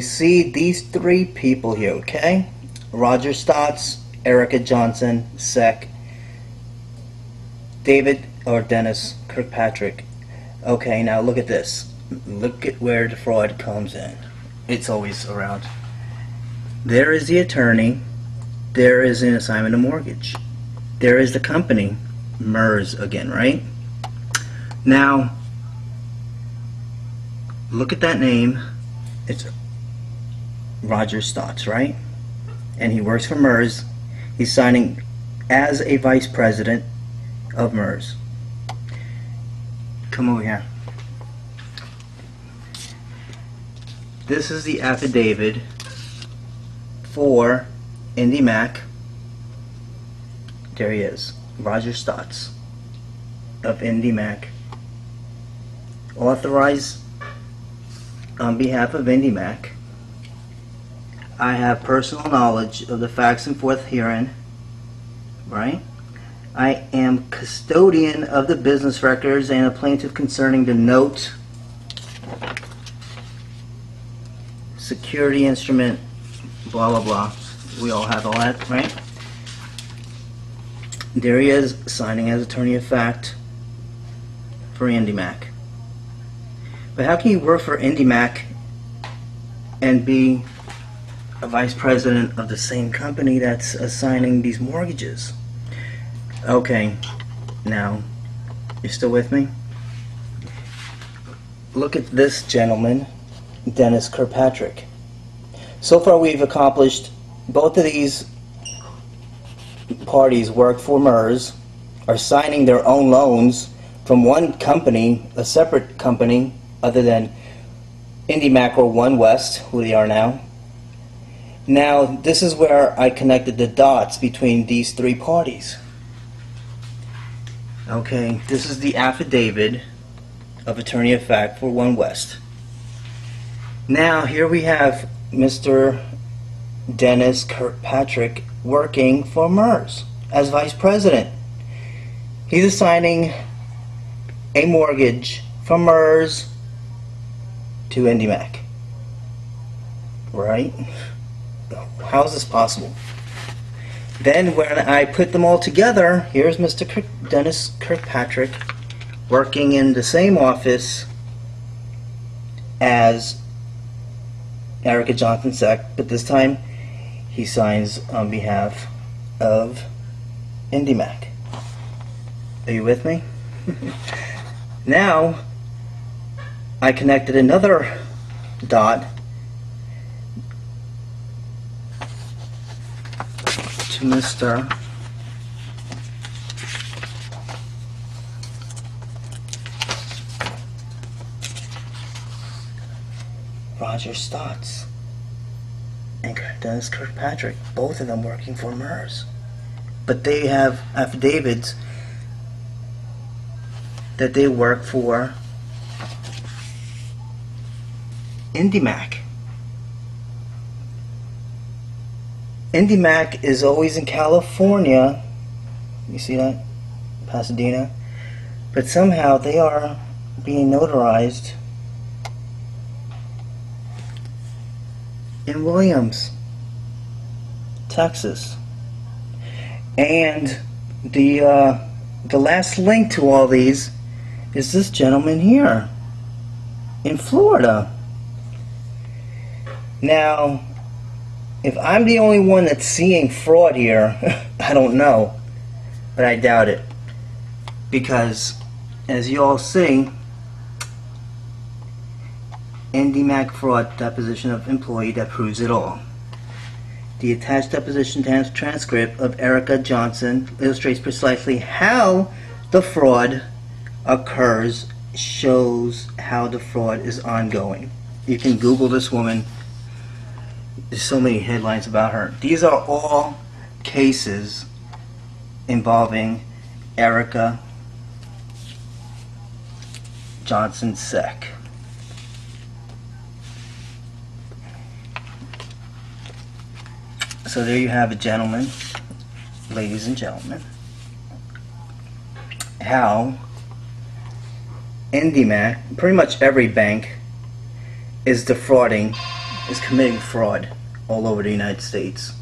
You see these three people here, okay? Roger Stotts, Erica Johnson, Sec, David or Dennis Kirkpatrick. Okay, now look at this. Look at where the fraud comes in. It's always around. There is the attorney. There is an assignment of mortgage. There is the company, MERS again, right? Now, look at that name. It's Roger Stotts, right? And he works for MERS. He's signing as a vice president of MERS. Come over here. This is the affidavit for IndyMac. There he is, Roger Stotts of IndyMac, authorized on behalf of IndyMac. I have personal knowledge of the facts and forth herein, right? I am custodian of the business records and a plaintiff concerning the note, security instrument, blah blah blah. We all have all that, right? There he is, signing as attorney of fact for IndyMac. But how can you work for IndyMac and be a vice president of the same company that's assigning these mortgages? Okay, now, you're still with me? Look at this gentleman, Dennis Kirkpatrick. So far we've accomplished, both of these parties work for MERS, are signing their own loans from one company, a separate company other than IndyMac or One West, who they are now. Now, this is where I connected the dots between these three parties. Okay, this is the affidavit of attorney of fact for One West. Now, here we have Mr. Dennis Kirkpatrick working for MERS as vice president. He's assigning a mortgage from MERS to IndyMac. Right? How is this possible? Then when I put them all together, here's Mr. Dennis Kirkpatrick working in the same office as Erica Johnson Sec, but this time he signs on behalf of IndyMac. Are you with me? Now I connected another dot to Mr. Roger Stotts and Dennis Kirkpatrick, both of them working for MERS. But they have affidavits that they work for IndyMac. IndyMac is always in California. You see that? Pasadena. But somehow they are being notarized in Williams, Texas. And the last link to all these is this gentleman here in Florida. Now, if I'm the only one that's seeing fraud here, I don't know, but I doubt it, because as you all see, IndyMac fraud deposition of employee that proves it all. The attached deposition transcript of Erica Johnson illustrates precisely how the fraud occurs, shows how the fraud is ongoing. You can Google this woman. There's so many headlines about her. These are all cases involving Erica Johnson Sec. So there you have it, gentlemen, ladies and gentlemen, how IndyMac, pretty much every bank, is defrauding is committing fraud all over the United States.